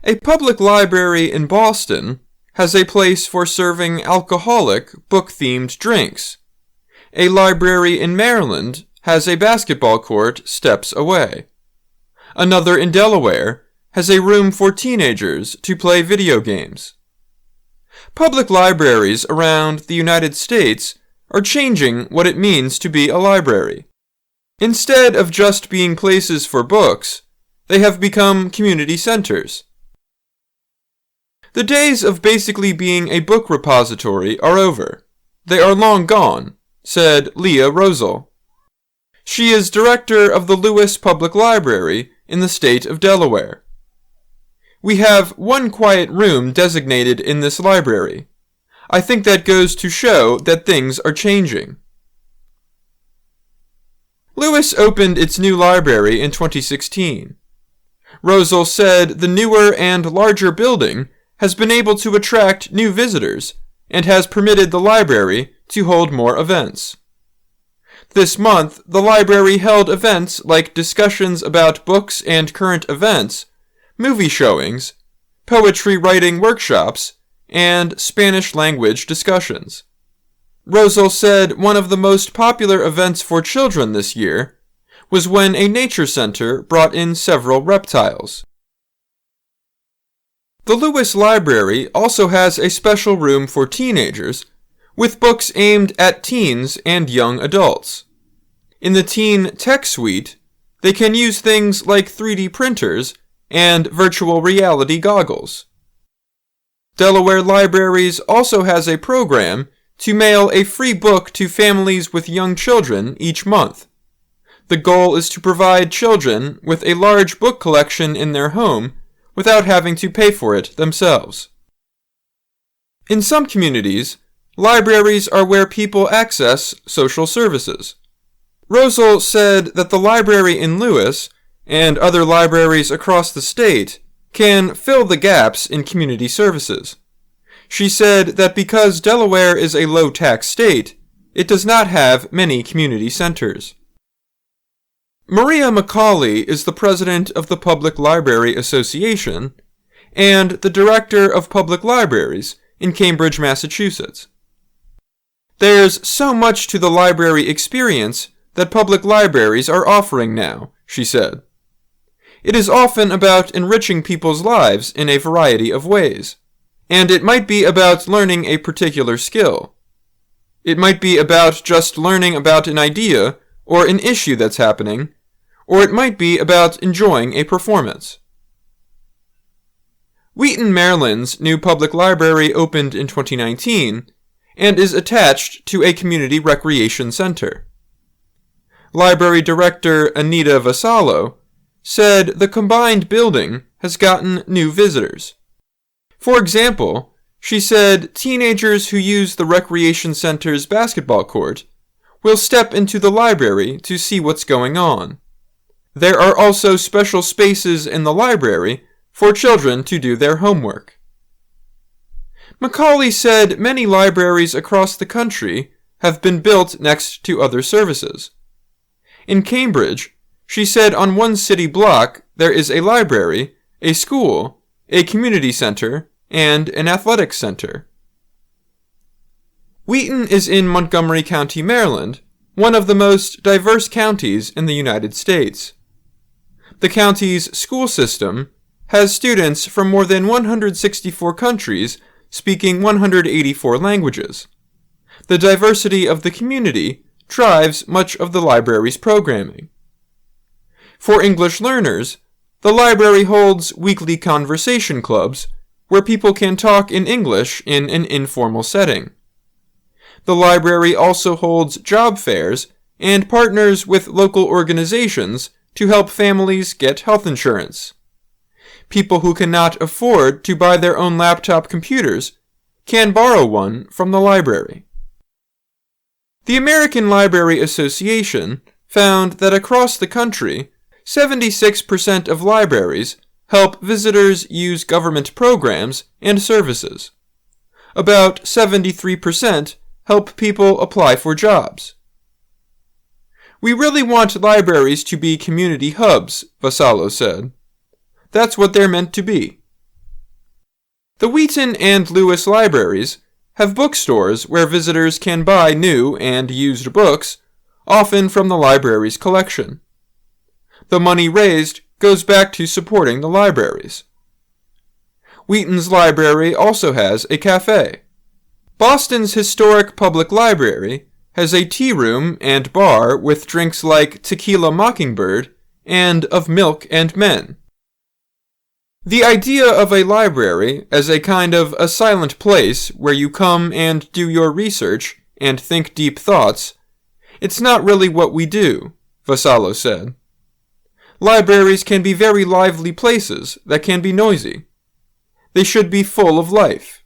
A public library in Boston has a place for serving alcoholic, book-themed drinks. A library in Maryland has a basketball court steps away. Another in Delaware has a room for teenagers to play video games. Public libraries around the United States are changing what it means to be a library. Instead of just being places for books, they have become community centers. The days of basically being a book repository are over. They are long gone, said Leah Rosal. She is director of the Lewis Public Library in the state of Delaware. We have one quiet room designated in this library. I think that goes to show that things are changing. Lewis opened its new library in 2016. Rosal said the newer and larger building has been able to attract new visitors and has permitted the library to hold more events. This month, the library held events like discussions about books and current events, movie showings, poetry writing workshops, and Spanish language discussions. Rosal said one of the most popular events for children this year was when a nature center brought in several reptiles. The Lewis Library also has a special room for teenagers, with books aimed at teens and young adults. In the Teen Tech Suite, they can use things like 3D printers and virtual reality goggles. Delaware Libraries also has a program to mail a free book to families with young children each month. The goal is to provide children with a large book collection in their home without having to pay for it themselves. In some communities, libraries are where people access social services. Rosal said that the library in Lewis and other libraries across the state can fill the gaps in community services. She said that because Delaware is a low-tax state, it does not have many community centers. Maria McCauley is the president of the Public Library Association and the director of public libraries in Cambridge, Massachusetts. There's so much to the library experience that public libraries are offering now, she said. It is often about enriching people's lives in a variety of ways, and it might be about learning a particular skill. It might be about just learning about an idea or an issue that's happening, or it might be about enjoying a performance. Wheaton, Maryland's new public library opened in 2019 and is attached to a community recreation center. Library director Anita Vassallo said the combined building has gotten new visitors. For example, she said teenagers who use the recreation center's basketball court will step into the library to see what's going on. There are also special spaces in the library for children to do their homework. McCauley said many libraries across the country have been built next to other services. In Cambridge, she said on one city block there is a library, a school, a community center, and an athletics center. Wheaton is in Montgomery County, Maryland, one of the most diverse counties in the United States. The county's school system has students from more than 164 countries speaking 184 languages. The diversity of the community drives much of the library's programming. For English learners, the library holds weekly conversation clubs where people can talk in English in an informal setting. The library also holds job fairs and partners with local organizations to help families get health insurance. People who cannot afford to buy their own laptop computers can borrow one from the library. The American Library Association found that across the country, 76% of libraries help visitors use government programs and services. About 73% help people apply for jobs. We really want libraries to be community hubs, Vassallo said. That's what they're meant to be. The Wheaton and Lewis libraries have bookstores where visitors can buy new and used books, often from the library's collection. The money raised goes back to supporting the libraries. Wheaton's library also has a cafe. Boston's historic public library has a tea room and bar with drinks like Tequila Mockingbird and Of Milk and Men. The idea of a library as a kind of a silent place where you come and do your research and think deep thoughts, it's not really what we do, Vassallo said. Libraries can be very lively places that can be noisy. They should be full of life.